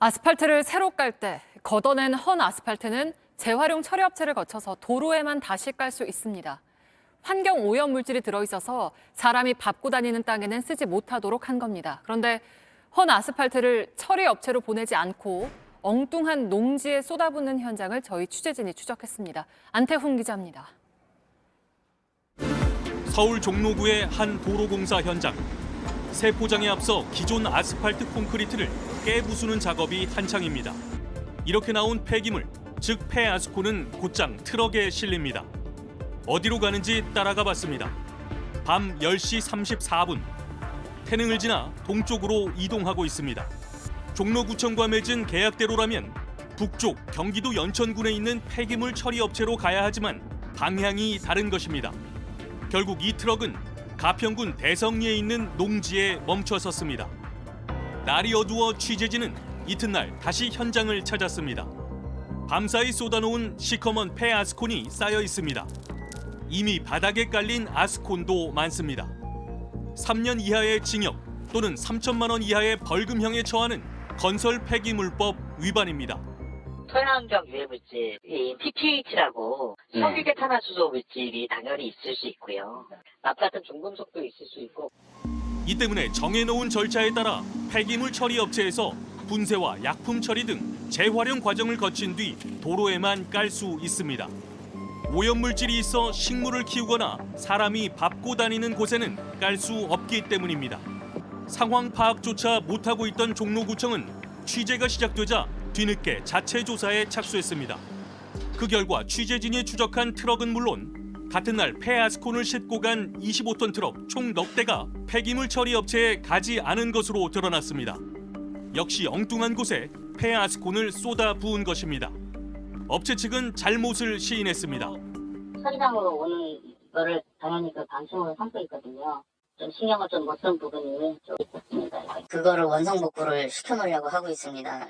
아스팔트를 새로 깔 때 걷어낸 헌 아스팔트는 재활용 처리업체를 거쳐서 도로에만 다시 깔 수 있습니다. 환경 오염 물질이 들어있어서 사람이 밟고 다니는 땅에는 쓰지 못하도록 한 겁니다. 그런데 헌 아스팔트를 처리업체로 보내지 않고 엉뚱한 농지에 쏟아붓는 현장을 저희 취재진이 추적했습니다. 안태훈 기자입니다. 서울 종로구의 한 도로공사 현장. 새 포장에 앞서 기존 아스팔트 콘크리트를 깨부수는 작업이 한창입니다. 이렇게 나온 폐기물, 즉 폐아스콘은 곧장 트럭에 실립니다. 어디로 가는지 따라가 봤습니다. 밤 10시 34분. 태능을 지나 동쪽으로 이동하고 있습니다. 종로구청과 맺은 계약대로라면 북쪽 경기도 연천군에 있는 폐기물 처리 업체로 가야 하지만 방향이 다른 것입니다. 결국 이 트럭은 가평군 대성리에 있는 농지에 멈춰 섰습니다. 날이 어두워 취재진은 이튿날 다시 현장을 찾았습니다. 밤사이 쏟아놓은 시커먼 폐아스콘이 쌓여 있습니다. 이미 바닥에 깔린 아스콘도 많습니다. 3년 이하의 징역 또는 3천만 원 이하의 벌금형에 처하는 건설 폐기물법 위반입니다. 토양환경 유해물질, PPH라고 석유계 탄화수소 물질이 당연히 있을 수 있고요. 납 같은 중금속도 있을 수 있고. 이 때문에 정해놓은 절차에 따라 폐기물 처리 업체에서 분쇄와 약품 처리 등 재활용 과정을 거친 뒤 도로에만 깔 수 있습니다. 오염물질이 있어 식물을 키우거나 사람이 밟고 다니는 곳에는 깔 수 없기 때문입니다. 상황 파악조차 못하고 있던 종로구청은 취재가 시작되자 뒤늦게 자체 조사에 착수했습니다. 그 결과 취재진이 추적한 트럭은 물론 같은 날 폐아스콘을 싣고 간 25톤 트럭 총 넉 대가 폐기물 처리 업체에 가지 않은 것으로 드러났습니다. 역시 엉뚱한 곳에 폐아스콘을 쏟아 부은 것입니다. 업체 측은 잘못을 시인했습니다. 처리장으로 오는 거를 당연히 그 방침으로 삼고 있거든요. 좀 신경을 좀 못 쓴 부분이 좀 있었습니다. 그거를 원상복구를 시켜놓으려고 하고 있습니다.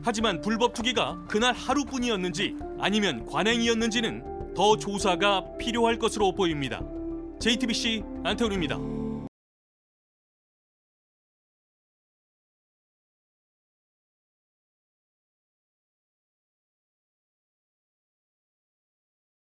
하지만 불법 투기가 그날 하루뿐이었는지 아니면 관행이었는지는 더 조사가 필요할 것으로 보입니다. JTBC 안태훈입니다.